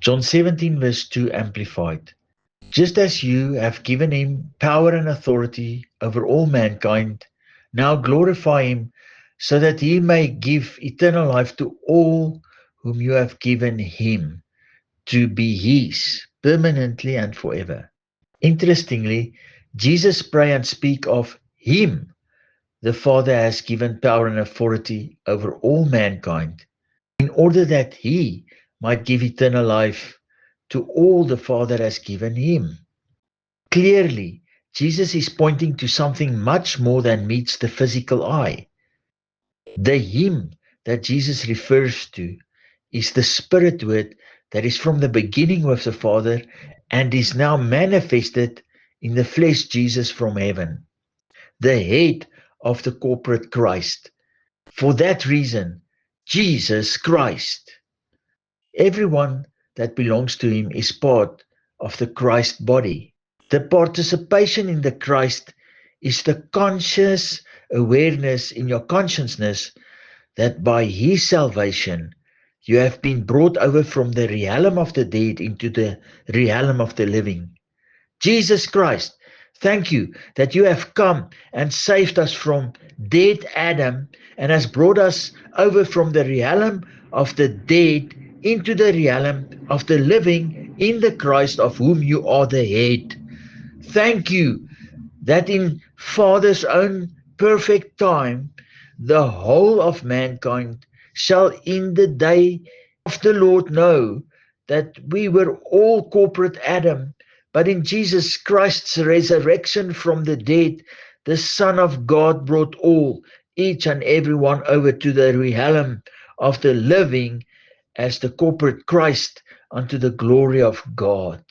John 17 verse 2 Amplified. Just as you have given him power and authority over all mankind, now glorify him so that he may give eternal life to all whom you have given him to be his permanently and forever. Interestingly, Jesus pray and speak of him. The Father has given power and authority over all mankind in order that he might give eternal life to all the Father has given him. Clearly, Jesus is pointing to something much more than meets the physical eye. The him that Jesus refers to is the Spirit word that is from the beginning with the Father and is now manifested in the flesh Jesus from heaven, the head of the corporate Christ. For that reason, Jesus Christ. Everyone that belongs to him is part of the Christ body. The participation in the Christ is the conscious awareness in your consciousness that by his salvation you have been brought over from the realm of the dead into the realm of the living. Jesus Christ, thank you that you have come and saved us from dead Adam and has brought us over from the realm of the dead into the realm of the living in the Christ of whom you are the head. Thank you that in Father's own perfect time, the whole of mankind shall in the day of the Lord know that we were all corporate Adam, but in Jesus Christ's resurrection from the dead, the Son of God brought all, each and every one over to the realm of the living as the corporate Christ unto the glory of God.